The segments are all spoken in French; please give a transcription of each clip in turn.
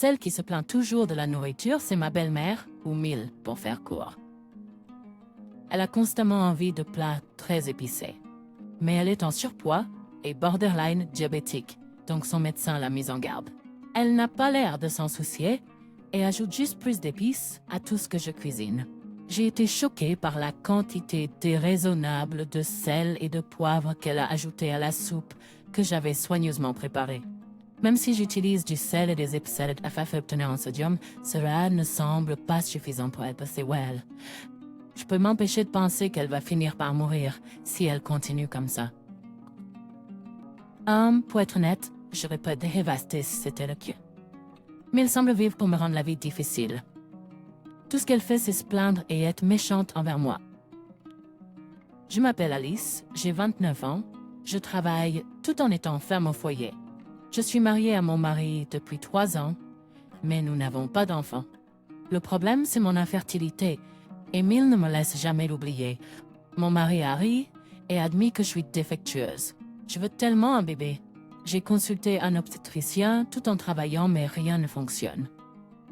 Celle qui se plaint toujours de la nourriture, c'est ma belle-mère, ou Mille, pour faire court. Elle a constamment envie de plats très épicés. Mais elle est en surpoids et borderline diabétique, donc son médecin l'a mise en garde. Elle n'a pas l'air de s'en soucier et ajoute juste plus d'épices à tout ce que je cuisine. J'ai été choquée par la quantité déraisonnable de sel et de poivre qu'elle a ajouté à la soupe que j'avais soigneusement préparée. Même si j'utilise du sel et des épices à faible teneur en sodium, cela ne semble pas suffisant pour elle passer well. Je peux m'empêcher de penser qu'elle va finir par mourir si elle continue comme ça. Pour être honnête, je serais pas dévastée si c'était le cas. Mais elle semble vivre pour me rendre la vie difficile. Tout ce qu'elle fait, c'est se plaindre et être méchante envers moi. Je m'appelle Alice, j'ai 29 ans, je travaille tout en étant femme au foyer. Je suis mariée à mon mari depuis 3 ans, mais nous n'avons pas d'enfants. Le problème, c'est mon infertilité. Émile ne me laisse jamais l'oublier. Mon mari a ri et admis que je suis défectueuse. Je veux tellement un bébé. J'ai consulté un obstétricien tout en travaillant, mais rien ne fonctionne.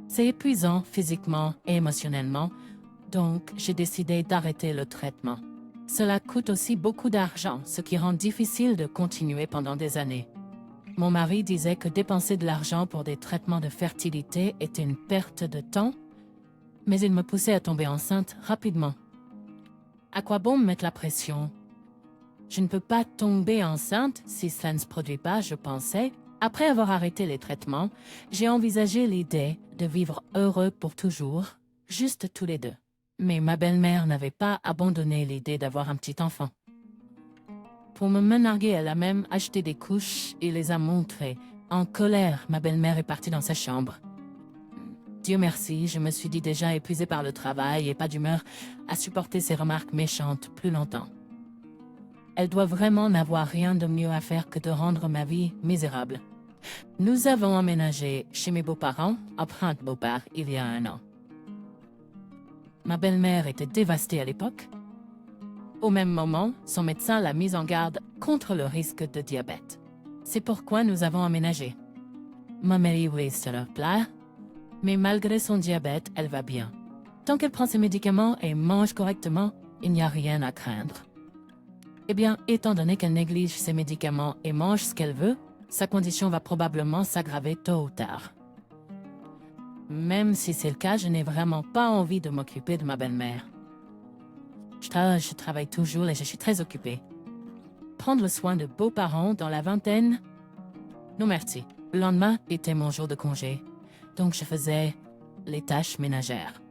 C'est épuisant physiquement et émotionnellement, donc j'ai décidé d'arrêter le traitement. Cela coûte aussi beaucoup d'argent, ce qui rend difficile de continuer pendant des années. Mon mari disait que dépenser de l'argent pour des traitements de fertilité était une perte de temps, mais il me poussait à tomber enceinte rapidement. À quoi bon me mettre la pression? Je ne peux pas tomber enceinte si ça ne se produit pas, je pensais. Après avoir arrêté les traitements, j'ai envisagé l'idée de vivre heureux pour toujours, juste tous les deux. Mais ma belle-mère n'avait pas abandonné l'idée d'avoir un petit enfant. Pour me menarguer, elle a même acheté des couches et les a montrées. En colère, ma belle-mère est partie dans sa chambre. Dieu merci, je me suis dit déjà épuisée par le travail et pas d'humeur à supporter ses remarques méchantes plus longtemps. Elle doit vraiment n'avoir rien de mieux à faire que de rendre ma vie misérable. Nous avons emménagé chez mes beaux-parents, à Pointe-Beauport, il y a 1 an. Ma belle-mère était dévastée à l'époque. Au même moment, son médecin l'a mise en garde contre le risque de diabète. C'est pourquoi nous avons emménagé. Ma mère oui, cela plaît, mais malgré son diabète, elle va bien. Tant qu'elle prend ses médicaments et mange correctement, il n'y a rien à craindre. Eh bien, étant donné qu'elle néglige ses médicaments et mange ce qu'elle veut, sa condition va probablement s'aggraver tôt ou tard. Même si c'est le cas, je n'ai vraiment pas envie de m'occuper de ma belle-mère. Je travaille toujours et je suis très occupée. Prendre soin de beaux-parents dans la vingtaine? Non merci. Le lendemain était mon jour de congé, donc je faisais les tâches ménagères.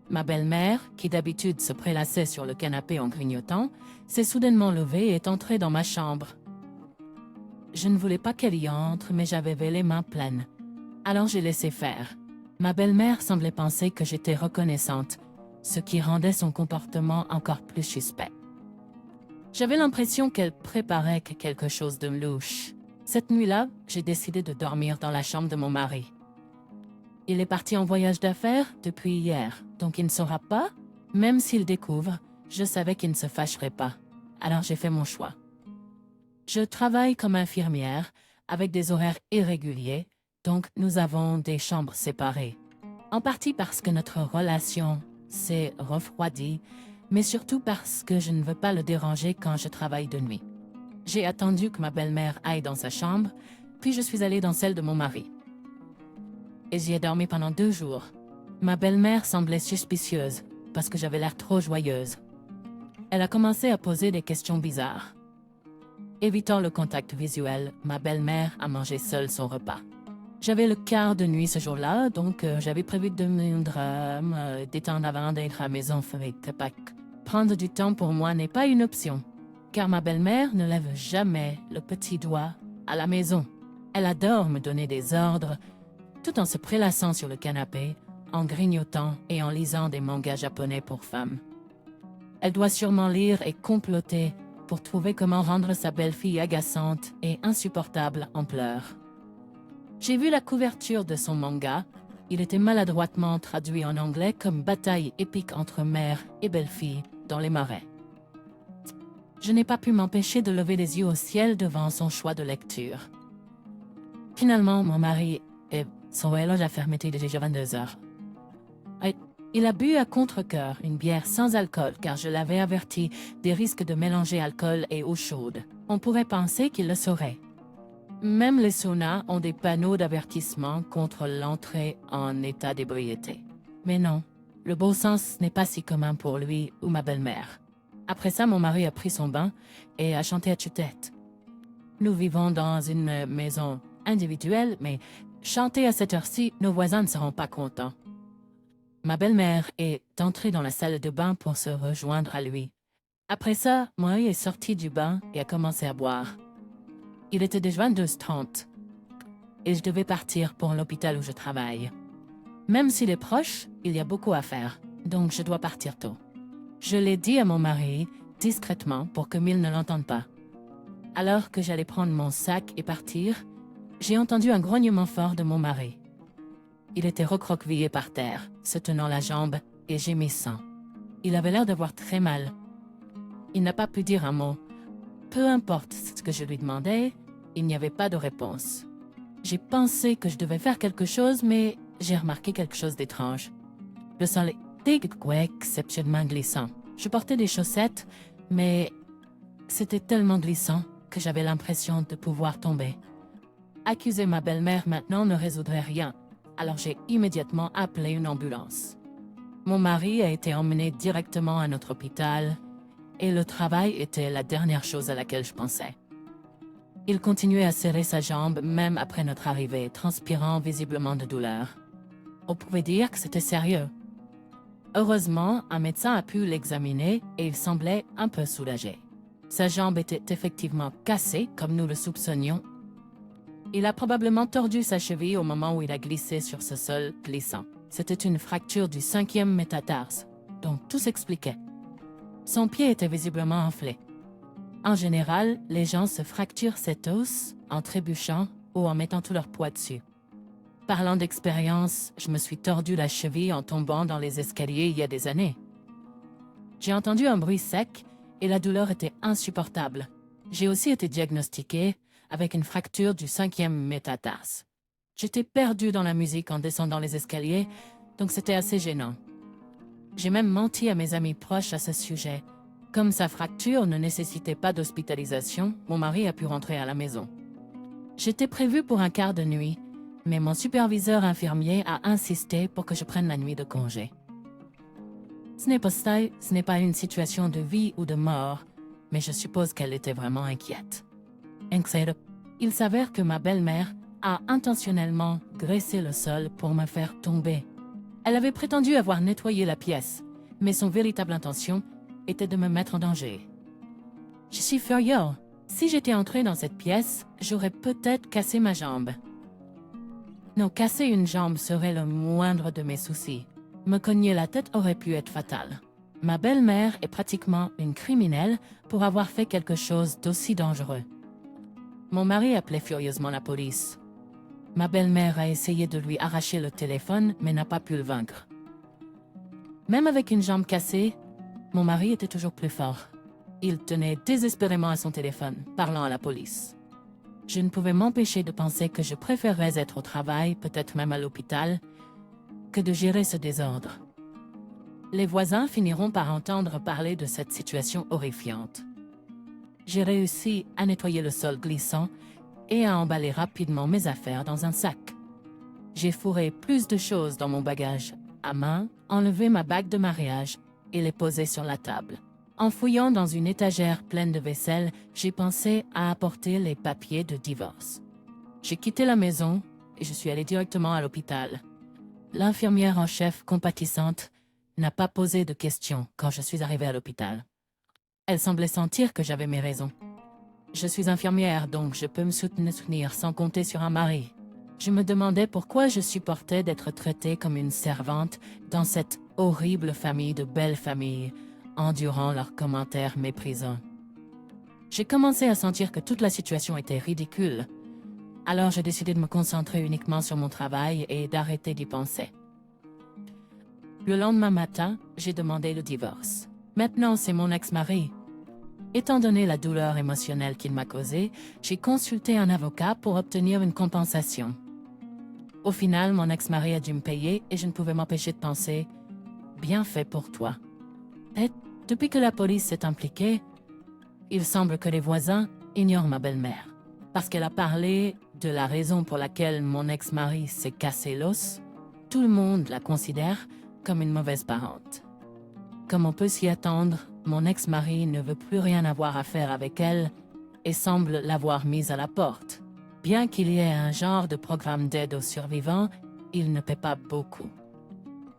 Ma belle-mère, qui d'habitude se prélassait sur le canapé en grignotant, s'est soudainement levée et est entrée dans ma chambre. Je ne voulais pas qu'elle y entre, mais j'avais les mains pleines. Alors j'ai laissé faire. Ma belle-mère semblait penser que j'étais reconnaissante, ce qui rendait son comportement encore plus suspect. J'avais l'impression qu'elle préparait quelque chose de louche. Cette nuit-là, j'ai décidé de dormir dans la chambre de mon mari. Il est parti en voyage d'affaires depuis hier, donc il ne saura pas. Même s'il découvre, je savais qu'il ne se fâcherait pas. Alors j'ai fait mon choix. Je travaille comme infirmière, avec des horaires irréguliers, donc nous avons des chambres séparées. En partie parce que notre relation s'est refroidie, mais surtout parce que je ne veux pas le déranger quand je travaille de nuit. J'ai attendu que ma belle-mère aille dans sa chambre, puis je suis allée dans celle de mon mari. Et j'y ai dormi pendant 2 jours. Ma belle-mère semblait suspicieuse, parce que j'avais l'air trop joyeuse. Elle a commencé à poser des questions bizarres. Évitant le contact visuel, ma belle-mère a mangé seule son repas. J'avais le quart de nuit ce jour-là, donc j'avais prévu de me détendre avant d'être à la maison avec Pâques. Prendre du temps pour moi n'est pas une option, car ma belle-mère ne lève jamais le petit doigt à la maison. Elle adore me donner des ordres, tout en se prélassant sur le canapé, en grignotant et en lisant des mangas japonais pour femmes. Elle doit sûrement lire et comploter pour trouver comment rendre sa belle-fille agaçante et insupportable en pleurs. J'ai vu la couverture de son manga. Il était maladroitement traduit en anglais comme « Bataille épique entre mère et belle-fille dans les marais ». Je n'ai pas pu m'empêcher de lever les yeux au ciel devant son choix de lecture. Finalement, mon mari est Son reloj a fermeté déjà 22 heures. Il a bu à contre-cœur une bière sans alcool car je l'avais averti des risques de mélanger alcool et eau chaude. On pourrait penser qu'il le saurait. Même les saunas ont des panneaux d'avertissement contre l'entrée en état d'ébriété. Mais non, le bon sens n'est pas si commun pour lui ou ma belle-mère. Après ça, mon mari a pris son bain et a chanté à tue-tête. Nous vivons dans une maison individuelle, mais chanter à cette heure-ci, nos voisins ne seront pas contents. Ma belle-mère est entrée dans la salle de bain pour se rejoindre à lui. Après ça, mon mari est sorti du bain et a commencé à boire. Il était déjà 22h30 et je devais partir pour l'hôpital où je travaille. Même s'il est proche, il y a beaucoup à faire, donc je dois partir tôt. Je l'ai dit à mon mari, discrètement, pour que Mill ne l'entende pas. Alors que j'allais prendre mon sac et partir, j'ai entendu un grognement fort de mon mari. Il était recroquevillé par terre, se tenant la jambe et gémissant. Il avait l'air d'avoir très mal. Il n'a pas pu dire un mot. Peu importe ce que je lui demandais, il n'y avait pas de réponse. J'ai pensé que je devais faire quelque chose, mais j'ai remarqué quelque chose d'étrange. Le sol était exceptionnellement glissant. Je portais des chaussettes, mais c'était tellement glissant que j'avais l'impression de pouvoir tomber. Accuser ma belle-mère maintenant ne résoudrait rien. Alors j'ai immédiatement appelé une ambulance. Mon mari a été emmené directement à notre hôpital et le travail était la dernière chose à laquelle je pensais. Il continuait à serrer sa jambe même après notre arrivée, transpirant visiblement de douleur. On pouvait dire que c'était sérieux. Heureusement, un médecin a pu l'examiner et il semblait un peu soulagé. Sa jambe était effectivement cassée comme nous le soupçonnions. Il a probablement tordu sa cheville au moment où il a glissé sur ce sol glissant. C'était une fracture du 5e métatarse, donc tout s'expliquait. Son pied était visiblement enflé. En général, les gens se fracturent cet os en trébuchant ou en mettant tout leur poids dessus. Parlant d'expérience, je me suis tordu la cheville en tombant dans les escaliers il y a des années. J'ai entendu un bruit sec et la douleur était insupportable. J'ai aussi été diagnostiqué avec une fracture du 5e métatarse. J'étais perdu dans la musique en descendant les escaliers, donc c'était assez gênant. J'ai même menti à mes amis proches à ce sujet. Comme sa fracture ne nécessitait pas d'hospitalisation, mon mari a pu rentrer à la maison. J'étais prévu pour un quart de nuit, mais mon superviseur infirmier a insisté pour que je prenne la nuit de congé. Ce n'est pas une situation de vie ou de mort, mais je suppose qu'elle était vraiment inquiète. Il s'avère que ma belle-mère a intentionnellement graissé le sol pour me faire tomber. Elle avait prétendu avoir nettoyé la pièce, mais son véritable intention était de me mettre en danger. Je suis furieux. Si j'étais entré dans cette pièce, j'aurais peut-être cassé ma jambe. Non, casser une jambe serait le moindre de mes soucis. Me cogner la tête aurait pu être fatal. Ma belle-mère est pratiquement une criminelle pour avoir fait quelque chose d'aussi dangereux. Mon mari appelait furieusement la police. Ma belle-mère a essayé de lui arracher le téléphone, mais n'a pas pu le vaincre. Même avec une jambe cassée, mon mari était toujours plus fort. Il tenait désespérément à son téléphone, parlant à la police. Je ne pouvais m'empêcher de penser que je préférerais être au travail, peut-être même à l'hôpital, que de gérer ce désordre. Les voisins finiront par entendre parler de cette situation horrifiante. J'ai réussi à nettoyer le sol glissant et à emballer rapidement mes affaires dans un sac. J'ai fourré plus de choses dans mon bagage à main, enlevé ma bague de mariage et les posé sur la table. En fouillant dans une étagère pleine de vaisselle, j'ai pensé à apporter les papiers de divorce. J'ai quitté la maison et je suis allé directement à l'hôpital. L'infirmière en chef compatissante n'a pas posé de questions quand je suis arrivé à l'hôpital. Elle semblait sentir que j'avais mes raisons. Je suis infirmière, donc je peux me soutenir sans compter sur un mari. Je me demandais pourquoi je supportais d'être traitée comme une servante dans cette horrible famille de belles familles, endurant leurs commentaires méprisants. J'ai commencé à sentir que toute la situation était ridicule. Alors j'ai décidé de me concentrer uniquement sur mon travail et d'arrêter d'y penser. Le lendemain matin, j'ai demandé le divorce. Maintenant, c'est mon ex-mari. Étant donné la douleur émotionnelle qu'il m'a causée, j'ai consulté un avocat pour obtenir une compensation. Au final, mon ex-mari a dû me payer et je ne pouvais m'empêcher de penser « bien fait pour toi ». Et depuis que la police s'est impliquée, il semble que les voisins ignorent ma belle-mère. Parce qu'elle a parlé de la raison pour laquelle mon ex-mari s'est cassé l'os, tout le monde la considère comme une mauvaise parente. Comme on peut s'y attendre, mon ex-mari ne veut plus rien avoir à faire avec elle et semble l'avoir mise à la porte. Bien qu'il y ait un genre de programme d'aide aux survivants, il ne paie pas beaucoup.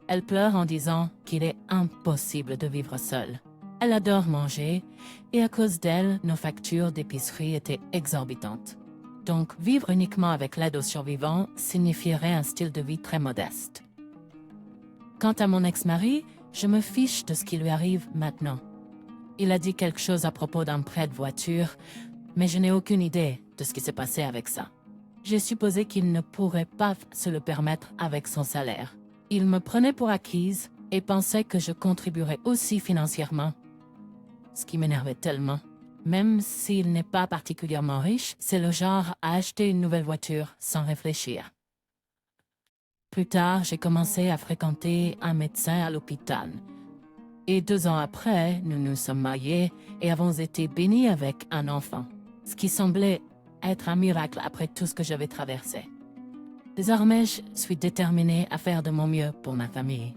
Elle pleure en disant qu'il est impossible de vivre seule. Elle adore manger et à cause d'elle, nos factures d'épicerie étaient exorbitantes. Donc, vivre uniquement avec l'aide aux survivants signifierait un style de vie très modeste. Quant à mon ex-mari, je me fiche de ce qui lui arrive maintenant. Il a dit quelque chose à propos d'un prêt de voiture, mais je n'ai aucune idée de ce qui s'est passé avec ça. J'ai supposé qu'il ne pourrait pas se le permettre avec son salaire. Il me prenait pour acquise et pensait que je contribuerais aussi financièrement. Ce qui m'énervait tellement. Même s'il n'est pas particulièrement riche, c'est le genre à acheter une nouvelle voiture sans réfléchir. Plus tard, j'ai commencé à fréquenter un médecin à l'hôpital. Et 2 ans après, nous nous sommes mariés et avons été bénis avec un enfant. Ce qui semblait être un miracle après tout ce que j'avais traversé. Désormais, je suis déterminée à faire de mon mieux pour ma famille.